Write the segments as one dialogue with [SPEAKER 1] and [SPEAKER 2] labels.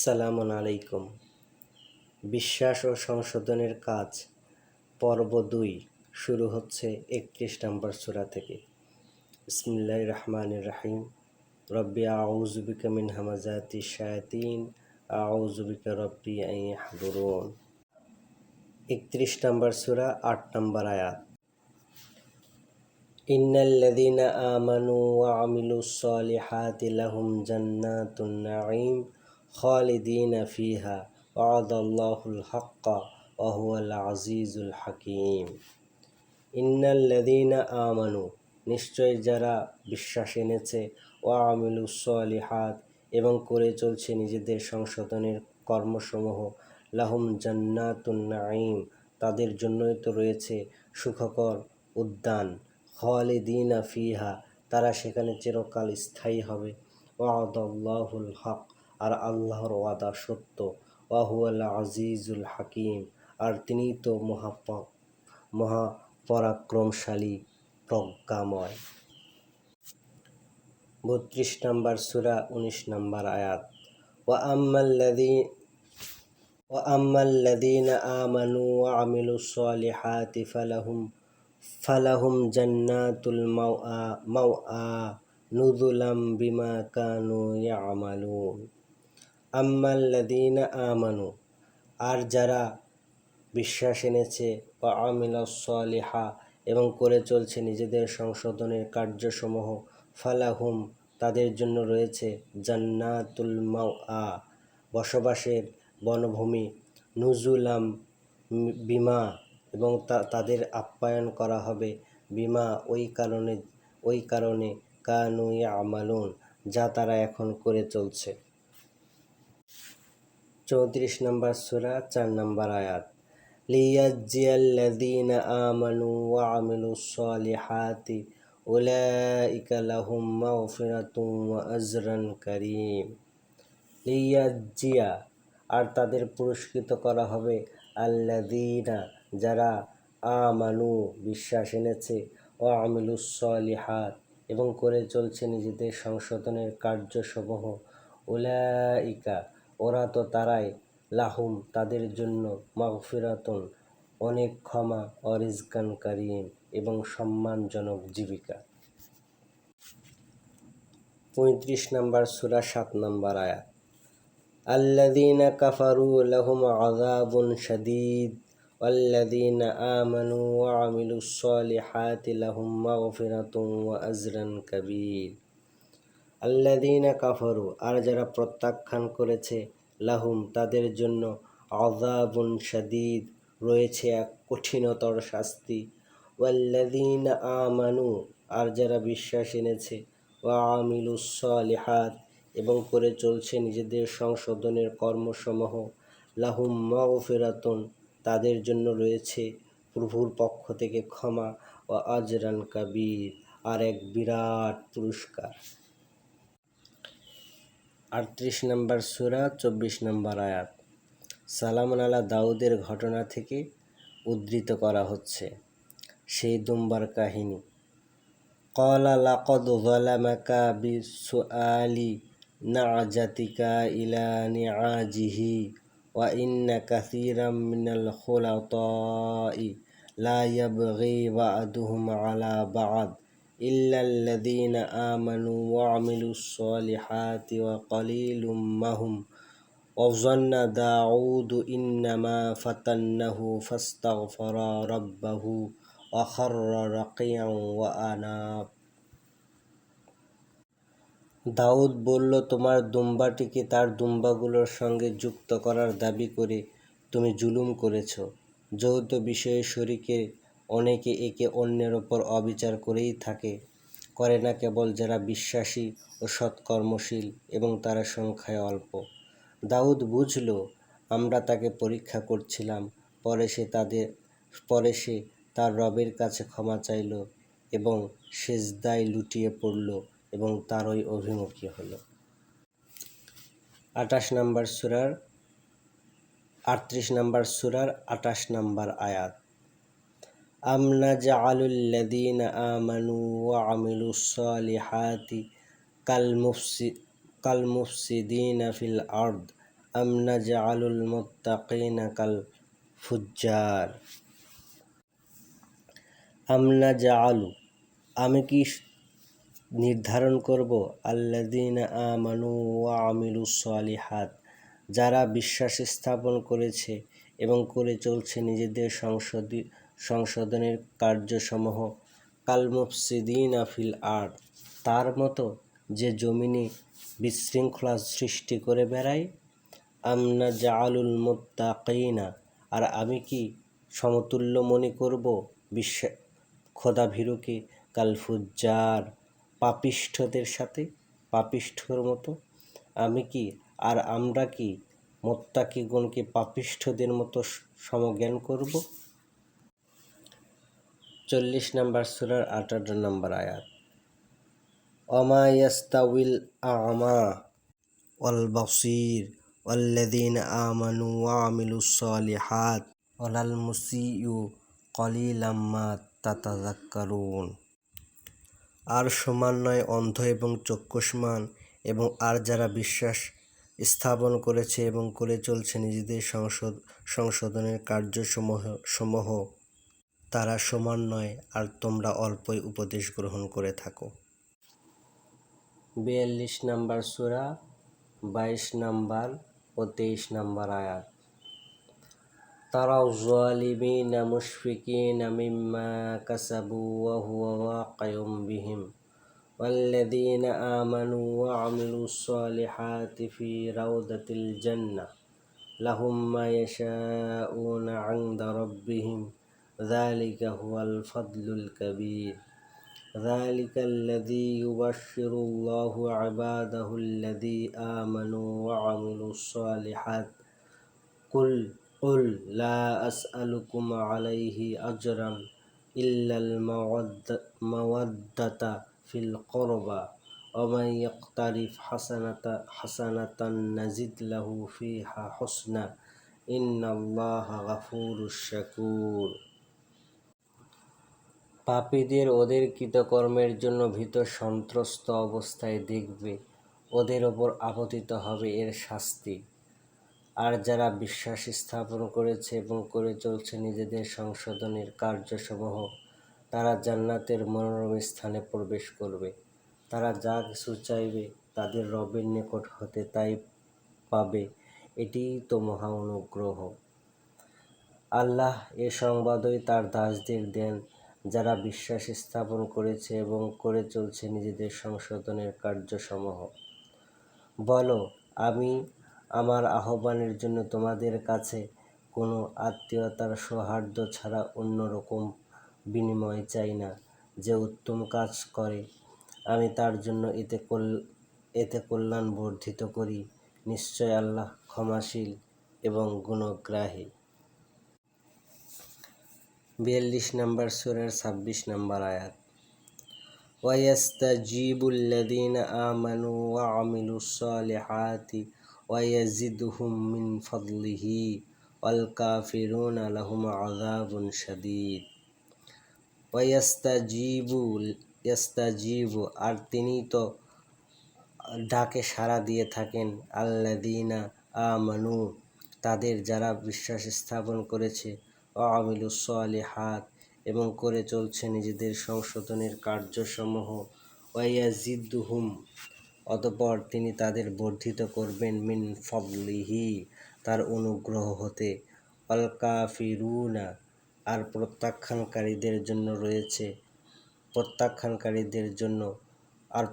[SPEAKER 1] সালামুন আলাইকুম। বিশ্বাস ও সংশোধনের কাজ পর্ব ২ শুরু হচ্ছে ৩১ নম্বর সূরা থেকে। বিসমিল্লাহির রহমানির রহিম। রব্বি আউযু বিকা মিন হামাযাতিশ শায়াতিন আউযু বিকা রব্বি আন ইয়াহযুরুন। ৩১ নম্বর সূরা ৮ নম্বর আয়াত। ইন্নাল্লাযীনা আমানু ওয়া আমিলুস সলিহাতি লাহুম জান্নাতুন নাঈম খালিদিনা ফিহা ওয়াদাল্লাহুল হাক্কা ওয়া হুয়াল আজিজুল হাকীম। ইন্নাল্লাযীনা আমানু, নিশ্চয় যারা বিশ্বাস এনেছে, ওয়া আমিলুস সলিহাত, এবং করে চলছে নিজেদের সংশোধনের কর্মসমূহ, লাহুম জান্নাতুন নাঈম, তাদের জন্যই তো রয়েছে সুখকর উদ্যান, খালিদিনা ফিহা, তারা সেখানে চিরকাল স্থায়ী হবে, ওয়াদাল্লাহুল হক, আর আল্লাহর ওয়াদা সত্য, ওয়া হুয়াল আজিজুল হাকীম, আর তিনিই তো মহাপরাক্রমশালী, প্রজ্ঞাময়। ৩২ নম্বর সূরা ১৯ নম্বর আয়াত। ওয়া আম্মাল্লাযীনা আমানু ওয়া আমিলুস সলিহাতি ফালাহুম জান্নাতুল মাওয়া নুজুলাম বিমা কানু ইয়ামালুন। আম্মাল্লাযীনা আমানু, আর যারা বিশ্বাস এনেছে, ওয়া আমিলুস সলিহা, এবং করে চলছে নিজেদের সংশোধনের কার্যসমূহ, ফালাহুম, তাদের জন্য রয়েছে জান্নাতুল মাওয়া, বসবাসের বনভূমি, নুজুলাম, বিমা, এবং তাদের আপ্যায়ন করা হবে, বিমা, ওই কারণে কানু ইয়ামালুন, যা তারা এখন করে চলছে। ৩৪ নম্বর সূরা ৪ নম্বর আয়াত। লিয়াজজিয়াল্লাযীনা আমানু ওয়া আমিলুস সলিহাতি উলাইকা লাহুম মাগফিরাতুন ওয়া আজরুন কারীম। লিয়াজজিয়া, আর তাদের পুরস্কৃত করা হবে, আল্লাযীনা, যারা, আমানু, বিশ্বাস এনেছে, ওয়া আমিলুস সলিহাত, এবং করে চলছে নিজেদের সংশোধনের কার্যসমূহ, উলাইকা, ওরা তো তারাই, লাহুম, তাদের জন্য, মাগফিরাতুন, অনেক ক্ষমা, ও রিজকান কারীম, এবং সম্মানজনক জীবিকা। ৩৫ নম্বর সূরা ৭ নম্বর আয়াত। আল্লাযীনা কাফারু লাহুম আযাবুন শাদীদ ওয়াল্লাযীনা আমানু ওয়া আমিলুস সলিহাতি লাহুম মাগফিরাতুন ওয়া আজরুন কাবীর। আল্লাযীনা কাফারু, আর যারা প্রত্যাখ্যান করেছে, লাহুম, তাদের জন্য, আযাবুন শাদীদ, রয়েছে এক কঠিনতর শাস্তি, ওয়াল্লাযীনা আমানু, আর যারা বিশ্বাস এনেছে, ওয়া আমিলুস সলিহাত, এবং করে চলছে নিজেদের সংশোধনের কর্মসমূহ, লাহুম মাগফিরাতুন, তাদের জন্য রয়েছে প্রভুর পক্ষ থেকে ক্ষমা, ও আজরান কাবীর, আর এক বিরাট পুরস্কার। ৩৮ নম্বর সূরা ২৪ নম্বর আয়াত। সালামুন আলা দাউদের ঘটনা থেকে উদ্ধৃত করা হচ্ছে, সেই দুম্বার কাহিনী। ক্বালা লাকাদ যালামাকা বিসুআলি না'জাতিকা ইলা নি'আজিহি ওয়া ইন্না কাসীরাম মিনাল খুলাতাই লা ইয়াবগী বা'দুহুম আলা বা'দ ইল্লাল্লাযীনা আমানু ওয়া আমিলুস সলিহাতি ওয়া কালীলুম মাহুম ওয়া যান্না দাউদু ইন্নামা ফাতান্নাহু ফাস্তাগফারা রাব্বাহু ওয়া খাররা রাকিয়ান ওয়া আনাব। দাউদ বলল, তোমার দুম্বাটিকে তার দুম্বাগুলোর সঙ্গে যুক্ত করার দাবি করে তুমি জুলুম করেছ। যৌথ বিষয়ে শরীকে অনেকে একে অন্যের ওপর অবিচার করেই করে না কেবল যারা বিশ্বাসী ও সৎকর্মশীল, এবং তারা সংখ্যায় অল্প। দাউদ বুঝল, আমরা তাকে পরীক্ষা করছিলাম। পরে সে তার রবের কাছে ক্ষমা চাইল এবং সেজদায় লুটিয়ে পড়ল এবং তারই অভিমুখী হল। ৩৮ নম্বর সূরার ২৮ নম্বর আয়াত। আম নাজআলুল লাযীনা আমানু ওয়া আমিলুস সলিহাতি কাল মুফসিদিনা ফিল আরদ আম নাজআলুল মুত্তাকিনা কাল ফুজ্জার। আম নাজআলু, আমি কি নির্ধারণ করব, আল্লাযীনা আমানু ওয়া আমিলুস সলিহাত, যারা বিশ্বাস স্থাপন করেছে এবং করে চলছে নিজেদের সংশোধনের কার্যসমূহ, কাল মুফসিদিনা ফিল আরদ, তার মতো যে জমিনে বিশৃঙ্খলা সৃষ্টি করে বেড়ায়। আম নাজআলুল মুত্তাকিনা, আর আমি কি সমতুল্য মনে করব খোদাভীরুকে কাল ফুজ্জার, পাপিষ্ঠদের সাথে, পাপিষ্ঠর মতো। আমি কি আর আমরা কি মুত্তাকিগণকে পাপিষ্ঠদের মতো সমজ্ঞান করব? 40 নম্বর সূরার 18 নম্বর আয়াত। ওমা ইয়াস্তাউিল আ'মা ওয়াল বাসীর ওয়াল্লাযীনা আমানু ওয়া আমিলুস সলিহাত ওয়ালাল মুসিউ কলিলাম মা তাতাযাক্কারুন। আর সমান নয় অন্ধ এবং চক্ষুষ্মান এবং আর যারা বিশ্বাস স্থাপন করেছে এবং করে চলছে নিজেদের সংশোধনের কার্যসমূহ, তারা সমান নয়, আর তোমরা অল্পই উপদেশ গ্রহণ করে থাকো। 42 নম্বর সূরা 22 নম্বর ও 23 নম্বর আয়াত। তারাউ যালিমিনা মুশফিকিনা মিম্মা কাসাবু ওয়া হুয়া ওয়াকিউম বিহিম ওয়াল্লাযীনা আমানু ওয়া আমিলুস সলিহাতি ফি রাউদাতিল জান্নাহ লাহুম মা ইয়াশাউনা 'ইনদা রাব্বিহিম যালিকা হুয়াল ফাদলুল কাবীর। যালিকাল্লাযী ইউবাশশিরুল্লাহু 'ইবাদাহুল্লাযী আমানু ওয়া আমিলুস সলিহাত। কুল লা আসআলুকুম আলাইহি আজরান ইল্লাল মাওয়াদ্দাতা ফিল কুরবা ওয়া মান ইয়াকতারিফ হাসানাতান নাজিদ লাহু ফিহা হুসনা ইন্নাল্লাহা গাফুরুশ শাকুর। পাপীদের ওদের কৃতকর্মের জন্য ভীত সন্ত্রস্ত অবস্থায় দেখবে, ওদের ওপর আপতিত হবে এর শাস্তি। আর যারা বিশ্বাস স্থাপন করেছে এবং করে চলছে নিজেদের সংশোধনের কার্যসমূহ, তারা জান্নাতের মনোরম স্থানে প্রবেশ করবে। তারা যা কিছু চাইবে তাদের রবের নিকট হতে তাই পাবে। এটিই তো মহা অনুগ্রহ। আল্লাহ এ সংবাদই তার দাসদের দেন যারা বিশ্বাস স্থাপন করেছে এবং করে চলছে নিজেদের সংশোধনের কার্যসমূহ। বলো, আমি আমার আহ্বানের জন্য তোমাদের কাছে কোনো আত্মীয়তার সৌহার্দ্য ছাড়া অন্য রকম বিনিময় চাই না। যে উত্তম কাজ করে আমি তার জন্য এতে কল্যাণ বর্ধিত করি। নিশ্চয় আল্লাহ ক্ষমাশীল এবং গুণগ্রাহী। 42 নম্বর সূরার 26 নম্বর আয়াত। ওয়ায়াস্তাজিবুল্লাযীনা আমানু ওয়া আমিলুস সলিহাতি ওয়া ইয়াজিদুহুম মিন ফাদলিহি ওয়াল কাফিরুনা লাহুম আযাবুন শাদীদ। ওয়ায়াস্তাজিবু, আর তিনি তো ডাকে সাড়া দিয়ে থাকেন, আল্লাযীনা আমানু, তাদের যারা বিশ্বাস স্থাপন করেছে, ওয়া আমিলুস সলিহাত, এবং করে চলছে নিজেদের সংশোধনের কার্যসমূহ, ওয়া ইয়াজিদুহুম, অতঃপর তিনি তাদের বর্ধিত করবেন, মিন ফাদলিহি, তার অনুগ্রহ হতে, ওয়াল কাফিরুনা, আর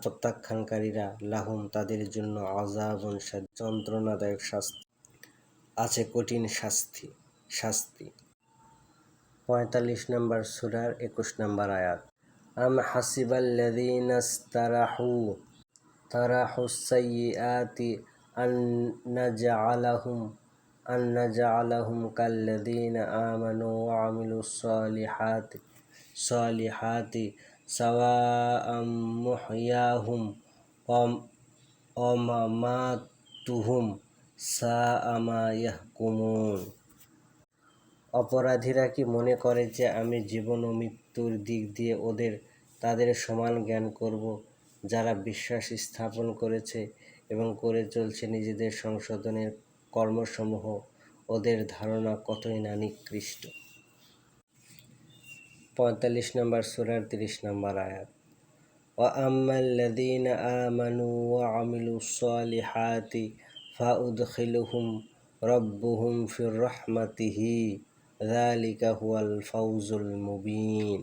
[SPEAKER 1] প্রত্যাখ্যানকারীরা, লাহুম, তাদের জন্য, আযাবুন শাদীদ, যন্ত্রণাদায়ক শাস্তি আছে, কঠিন শাস্তি। 45 নম্বর সূরার 21 নম্বর আয়াত। আম হাসিবাল্লাযীনা তারাহুস সাইয়্যাতি আন নাজআলাহুম কাল্লাযীনা আমানু ওয়া আমিলুস সলিহাতি সাওয়াআম মাহইয়াহুম ওয়া মামাতুহুম সাআ মা ইয়াহকুমুন। অপরাধীরা কি মনে করে যে আমি জীবন ও মৃত্যুর দিক দিয়ে তাদের সমান জ্ঞান করব? যারা বিশ্বাস স্থাপন করেছে এবং করে চলছে নিজেদের সংশোধনের কর্মসমূহ ওদের ধারণা কতই না নিকৃষ্ট। 45 নম্বর সূরার 30 নম্বর আয়াত। وأما الذين آمنوا وعملوا الصالحات فأدخلهم ربهم في رحمته ذلك هو الفوز المبين।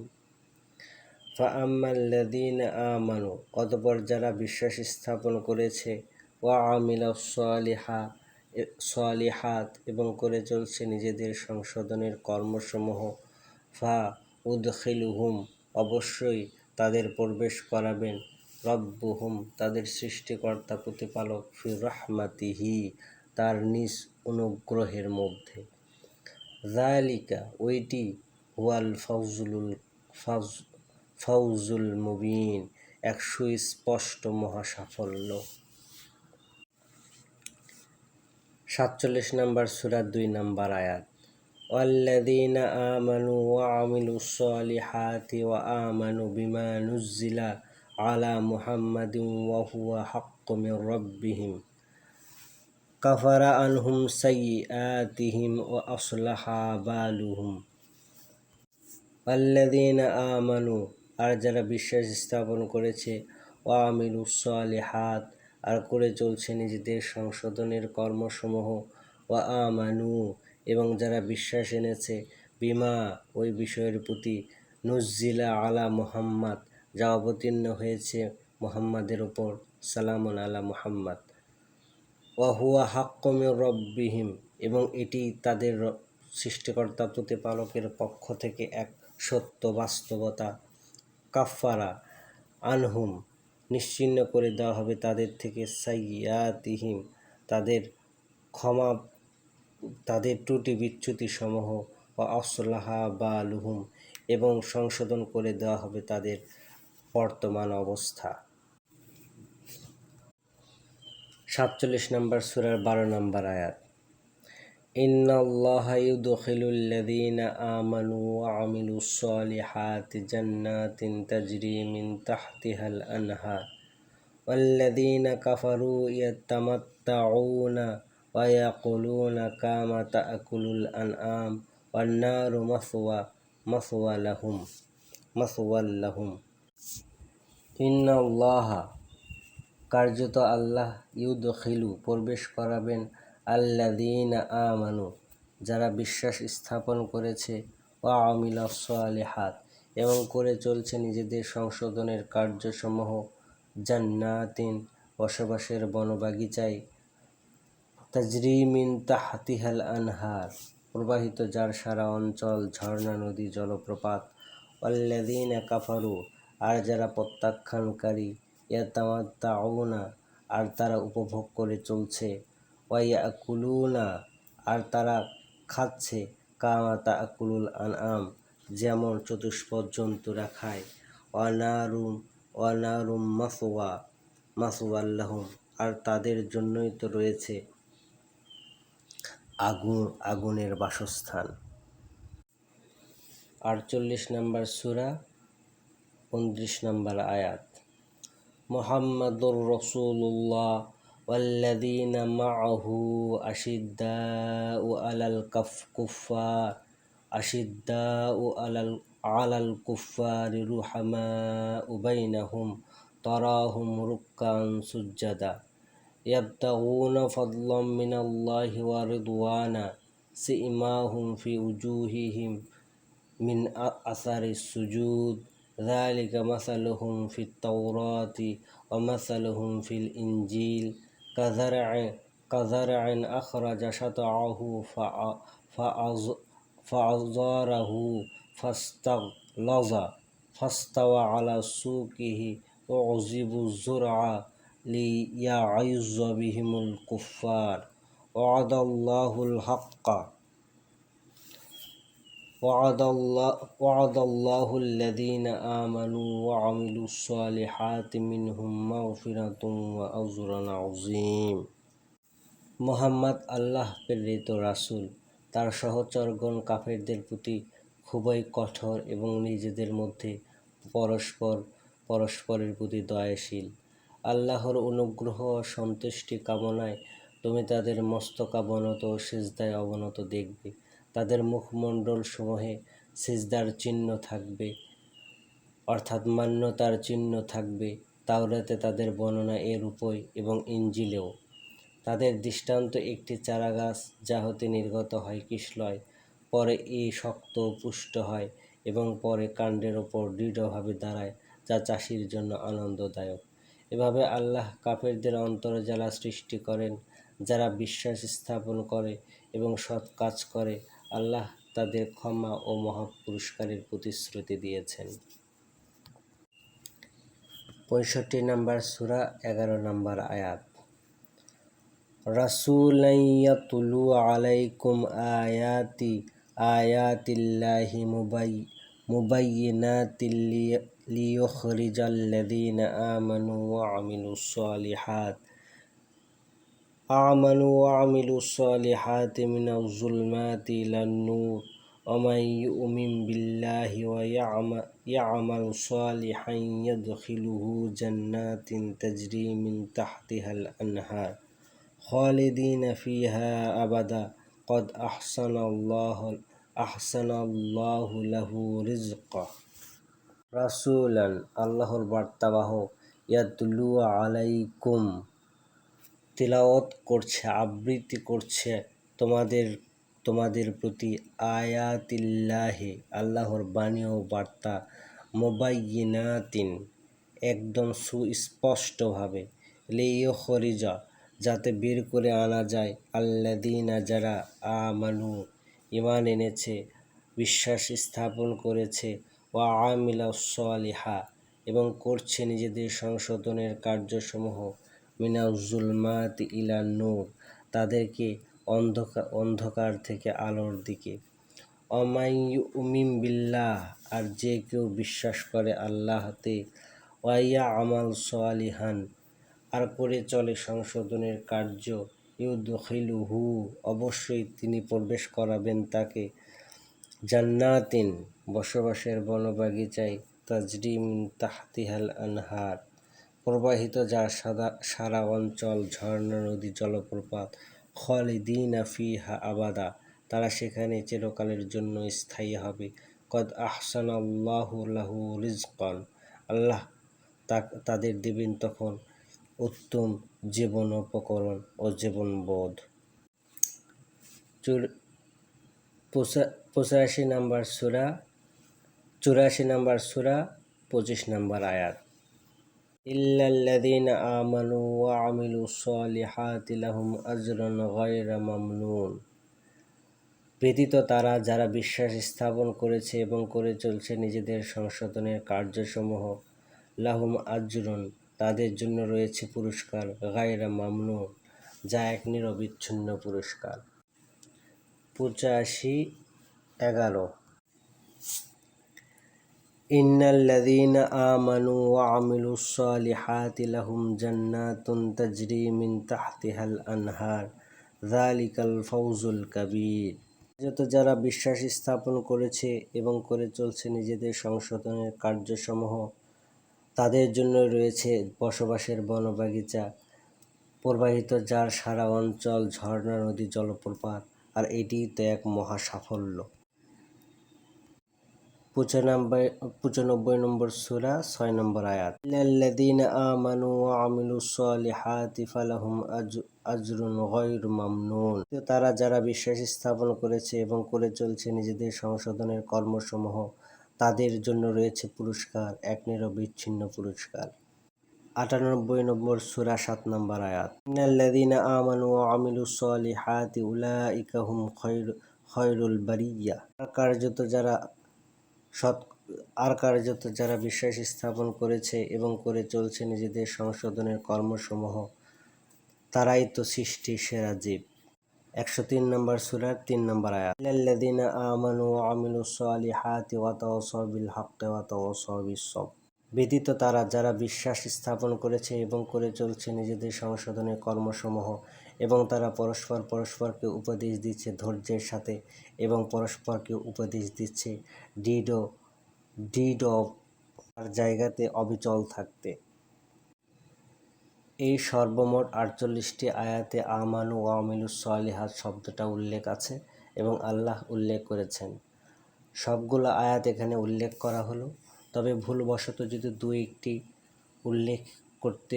[SPEAKER 1] فأما الذين آمنوا অতঃপর যারা বিশ্বাস স্থাপন করেছে, وعملوا الصالحات এবং করে চলছে নিজেদের সংশোধনের কর্মসমূহ, فأدخلهم অবশ্যই তাদের প্রবেশ করাবেন, রব্বুহুম তাদের সৃষ্টিকর্তা প্রতিপালক, ফি রাহমাতিহি তার নিজ অনুগ্রহের মধ্যে, যালিকা ওইটি, হুয়াল ফাউজুল মুবিন এক সুস্পষ্ট মহাসাফল্য। 47 নম্বর সূরার 2 নম্বর আয়াত। والذين آمنوا وعملوا الصالحات وآمنوا بما نزل على محمد وهو حق من ربهم كفر عنهم سيئاتهم وأصلح بالهم। والذين آمنوا আর যারা বিশ্বাস স্থাপন করেছে, ওয়ামিলুস সালিহাত আর করে চলছে নিজেদের সংশোধনের কর্মসমূহ, ওয়া আমানু এবং যারা বিশ্বাস এনেছে, বিমা ওই বিষয়ের প্রতি, নুজ্জিলা আলা মুহাম্মদ যা অবতীর্ণ হয়েছে মুহাম্মাদের ওপর, সালামুন আলা মুহাম্মদ, ওয়া হুয়া হাক্কুম মির রব্বিহিম এবং এটি তাদের সৃষ্টিকর্তা প্রতিপালকের পক্ষ থেকে এক সত্য বাস্তবতা, কাফারা আনহুম নিশ্চিহ্ন করে দেওয়া হবে তাদের থেকে, সাইয়্যাতিহিম তাদের ত্রুটি বিচ্যুতি সমূহ, ও আসলাহা বালুহুম এবং সংশোধন করে দেওয়া হবে তাদের বর্তমান অবস্থা। 47 নম্বর সূরার 12 নম্বর আয়াত। ইন্নাল্লাহা ইউদখিলুল্লাযীনা আমানু ওয়া আমিলুস সালিহাতি জান্নাতিন তাজরি মিন তাহতিহাল আনহার ওয়াল্লাযীনা কাফারু ইয়াতামাত্তাউনা ওয়া ইয়াকুলুনা কামা তা'কুলুল আনআম ওয়ান নারু মাসওয়াল লাহুম। ইন্নাল্লাহা কার্যত আল্লাহ, ইউদখিলু প্রবেশ করাবেন, আল্লাযীনা আমানু যারা বিশ্বাস স্থাপন করেছে, ওয়া আমিলাস সালিহাত এবং করে চলছে নিজেদের সংশোধনের কার্যসমূহ, জান্নাতিন বসবাসের বনবাগিচায়, তাজরি মিন তাহতিহাল আনহার প্রবাহিত যার সারা অঞ্চল, ঝর্ণা, নদী, জলপ্রপাত, ওয়াল্লাযীনা কাফারু আর যারা প্রত্যাখ্যানকারী, ইয়াতামাত্তাউনা আর তারা উপভোগ করে চলছে, ওয়া ইয়াকুলুনা আর তারা খাচ্ছে, কামা তা'কুলুল আনআম যেমন চতুষ্পদ জন্তুরা খায়, ওয়া নারুম মাসওয়াল লাহুম আর তাদের জন্যই তো রয়েছে আগুনের বাসস্থান। 48 নম্বর সূরা 29 নম্বর আয়াত। মুহাম্মাদুর রাসূলুল্লাহ ওয়াল্লাযীনা মা'আহু আলাল কুফফারি রুহামাউ বাইনাহুম তারাহুম রুক্কান সুজ্জাদা ইয়াবতাগুনা ফাদলাম মিনাল্লাহি ওয়া রিদওয়ানা সিমাহুম ফি উজুহিহিম মিন আসারিস সুজুদ যালিকা মাসালুহুম ফিত তাওরাতি ওয়া মাসালুহুম ফিল ইনজিল কাযারআইন আখরাজা শাতআহু ফাআযারাহু ফাস্তাওয়া আলা সুকিহি উযিবুজ যুরআ লিয়াগীযা বিহিমুল কুফফার ওয়া'দাল্লাহুল্লাযীনা আমানু ওয়া আমিলুস সালিহাতি মিনহুম মাগফিরাতুন ওয়া আজরুন আযীম। মুহাম্মদ আল্লাহ প্রেরিত রাসূল, তার সহচরগণ কাফেরদের প্রতি খুবই কঠোর এবং নিজেদের মধ্যে পরস্পরের প্রতি দয়াশীল। আল্লাহর অনুগ্রহ ও সন্তুষ্টি কামনায় তুমি তাদের মস্তকাবনত ও সিজদায় অবনত দেখবে। তাদের মুখমণ্ডল সমূহে সিজদার চিহ্ন থাকবে, অর্থাৎ মান্যতার চিহ্ন থাকবে। তাওরাতে তাদের বর্ণনা এরূপই এবং ইনজিলেও। তাদের দৃষ্টান্ত একটি চারাগাছ, যা হতে নির্গত হয় কিশলয়, পরে শক্ত ও পুষ্ট হয় এবং পরে কাণ্ডের ওপর দৃঢ়ভাবে দাঁড়ায়, যা চাষির জন্য আনন্দদায়ক। এভাবে আল্লাহ কাফেরদের অন্তরে জ্বালা সৃষ্টি করেন। যারা বিশ্বাস স্থাপন করে এবং সৎ কাজ করে, আল্লাহ তাদের ক্ষমা ও মহা পুরস্কারের প্রতিশ্রুতি দিয়েছেন। 65 নম্বর সূরা, 11 নম্বর আয়াত। রাসূলান ইয়াতলু আলাইকুম আয়াতিল্লাহি মুবাইয়িনাতিন লিইখরিজাল্লাযীনা আমানু ওয়া আমিলুস সালিহাতি মিনাজ যুলমাতি ইলান নূর ওয়া মান ইউমিন বিল্লাহি ওয়া ইয়া'মাল সালিহান ইয়াদখিলুহু জান্নাতিন তাজরি মিন তাহতিহাল আনহার খালিদিনা ফিহা আবাদা কদ আহসানাল্লাহু লাহু রিজকা। রাসূলান, আল্লাহর বার্তাবাহক, ইয়াতলু আলাইকুম, তিলাওয়াত করছে, আবৃত্তি করছে তোমাদের প্রতি, আয়াতিল্লাহি, আল্লাহর বাণী ও বার্তা, মুবাইয়িনাতিন, একদম সুস্পষ্টভাবে, লিইখরিজা, যাতে বের করে আনা যায়, আল্লাযীনা, যারা, আমানু, ঈমান এনেছে, বিশ্বাস স্থাপন করেছে, ওয়া আমিলাস সালিহা, এবং করছে নিজেদের সংশোধনের কার্যসমূহ, মিনাজ যুলমাতি ইলান নূর, তাদেরকে অন্ধকার থেকে আলোর দিকে, ওয়া মান ইউমিন বিল্লাহ, আর যে কেউ বিশ্বাস করে আল্লাহতে, ওয়া ইয়া'মাল সালিহান, আর করে চলে সংশোধনের কার্য, ইউদখিলুহু, অবশ্যই তিনি প্রবেশ করাবেন তাকে, জান্নাতিন, বসবাসের বনবাগিচায়, তাজরি মিন তাহতিহাল আনহার, প্রবাহিত যার সারা অঞ্চল, ঝর্ণা, নদী, জলপ্রপাত, খালিদিনা ফিহা আবাদা, তারা সেখানে চিরকালের জন্য স্থায়ী হবে। কদ আহসানাল্লাহু লাহু রিজকান, আল্লাহ তাদের দেবেন তখন উত্তম জীবনোপকরণ ও জীবনবোধ। 84 নম্বর সূরা, 25 নম্বর আয়াত। ইল্লাল্লাযীনা আমানু ওয়া আমিলুস সালিহাতি লাহুম আজরুন গায়রা মামনুন, ব্যতীত তারা, যারা বিশ্বাস স্থাপন করেছে এবং করে চলছে নিজেদের সংশোধনের কার্যসমূহ, লাহুম আজরুন, তাদের জন্য রয়েছে পুরস্কার, গায়রা মামনুন, যা এক নিরবিচ্ছিন্ন পুরস্কার। 85-11। ইন্নাল্লাযীনা আমানু ওয়া আমিলুস সালিহাতি লাহুম জান্নাতুন তাজরি মিন তাহতিহাল আনহার যালিকাল ফাওজুল কাবীর, যত যারা বিশ্বাস স্থাপন করেছে এবং করে চলছে নিজেদের সংশোধনের কার্যসমূহ, তাদের জন্য রয়েছে বসবাসের বনবাগিচা, প্রবাহিত যার সারা অঞ্চল, ঝর্ণা, নদী, জলপ্রপাত, আর এটিই তো এক মহা সাফল্য। 95 নম্বর সূরা, 6 নম্বর আয়াত। ইল্লাল্লাযীনা আমানু ওয়া আমিলুস সালিহাতি ফালাহুম আজরুন গায়রু মামনুন, তারা, যারা বিশ্বাস স্থাপন করেছে এবং করে চলছে নিজেদের সংশোধনের কর্মসমূহ, তাদের জন্য রয়েছে পুরস্কার, এক নিরবিচ্ছিন্ন পুরস্কার। 98 নম্বর সূরা, 7 নম্বর আয়াত। ইন্নাল্লাযীনা আমানু ওয়া আমিলুস সালিহাতি উলাইকা হুম খায়রুল বারিয়্যা, আর কার্যত যারা বিশ্বাস স্থাপন করেছে এবং করে চলছে নিজেদের সংশোধনের কর্মসমূহ, তারাই তো সৃষ্টির সেরা জীব। 103 নম্বর সূরা, 3 নম্বর আয়াত। ইল্লাল্লাযীনা আমানু ওয়া আমিলুস সালিহাতি ওয়া তাওয়াসাউ বিল হাক্কি ওয়া তাওয়াসাউ বিস সবর, ব্যতীত তারা, যারা বিশ্বাস স্থাপন করেছে এবং করে চলছে নিজেদের সংশোধনের কর্মসমূহ, এবং তারা পরস্পরকে উপদেশ দিচ্ছে ধৈর্যের সাথে, এবং পরস্পরকে উপদেশ দিচ্ছে ডিড অফ, আর জায়গাতে অবিচল থাকতে। এই সর্বমোট 48টি আয়াতে আমানু ওয়া আমিলুস সলিহাত শব্দটা উল্লেখ আছে এবং আল্লাহ উল্লেখ করেছেন। সবগুলো আয়াত এখানে উল্লেখ করা হলো, তবে ভুলবশত যদি দু একটি উল্লেখ করতে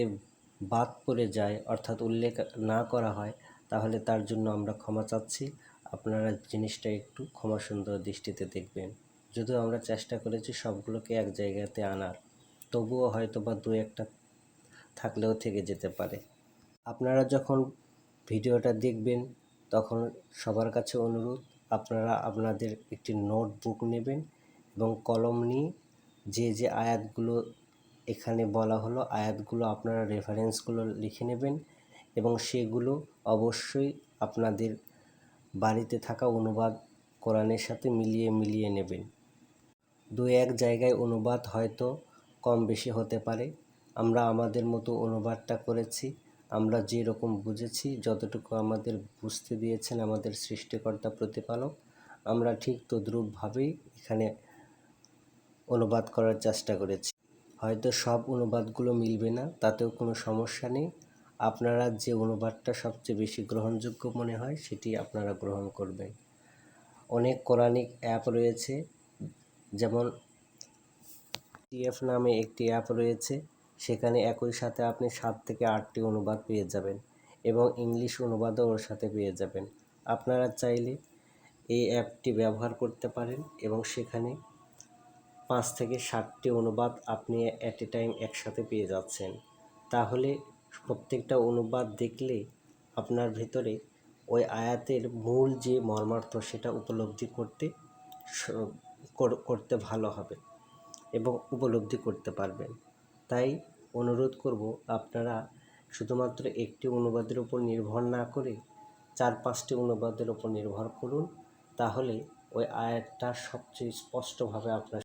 [SPEAKER 1] বাদ পড়ে যায়, অর্থাৎ উল্লেখ না করা হয়, তাহলে তার জন্য আমরা ক্ষমা চাচ্ছি। আপনারা জিনিসটা একটু ক্ষমা সুন্দর দৃষ্টিতে দেখবেন। যদিও আমরা চেষ্টা করেছি সবগুলোকে এক জায়গাতে আনার, তবুও হয়তো বা দু একটা থাকলেও থেকে যেতে পারে। আপনারা যখন ভিডিওটা দেখবেন তখন সবার কাছে অনুরোধ, আপনারা আপনাদের একটি নোটবুক নেবেন এবং কলম নিয়ে যে আয়াতগুলো এখানে বলা হলো আয়াতগুলো আপনারা রেফারেন্সগুলো লিখে নেবেন এবং সেগুলো অবশ্যই আপনাদের বাড়িতে থাকা অনুবাদ কোরআনের সাথে মিলিয়ে নেবেন। দু এক জায়গায় অনুবাদ হয়তো কম বেশি হতে পারে। আমরা আমাদের মতো অনুবাদটা করেছি, আমরা যেরকম বুঝেছি, যতটুকু আমাদের বুঝতে দিয়েছেন আমাদের সৃষ্টিকর্তা প্রতিপালক, আমরা ঠিক তদ্রূপভাবেই এখানে অনুবাদ করার চেষ্টা করেছি। হয়তো সব অনুবাদগুলো মিলবে না, তাতেও কোনো সমস্যা নেই। আপনারা যে অনুবাদটা সবচেয়ে বেশি গ্রহণযোগ্য মনে হয় সেটি আপনারা গ্রহণ করবেন। অনেক কোরআনিক অ্যাপ রয়েছে, যেমন TF নামে একটি অ্যাপ রয়েছে, সেখানে একই সাথে আপনি 7 থেকে 8টি অনুবাদ পেয়ে যাবেন এবং ইংলিশ অনুবাদও ওর সাথে পেয়ে যাবেন। আপনারা চাইলে এই অ্যাপটি ব্যবহার করতে পারেন এবং সেখানে 5 থেকে 7টি অনুবাদ আপনি অ্যাট এ টাইম একসাথে পেয়ে যাচ্ছেন। তাহলে প্রত্যেকটা অনুবাদ দেখলে আপনার ভেতরে ওই আয়াতের মূল যে মর্মার্থ সেটা উপলব্ধি করতে ভালো হবে এবং উপলব্ধি করতে পারবেন। তাই অনুরোধ করব, আপনারা শুধুমাত্র একটি অনুবাদের উপর নির্ভর না করে 4-5টি অনুবাদের উপর নির্ভর করুন, তাহলে ওই আয়াতটা সবচেয়ে স্পষ্টভাবে আপনার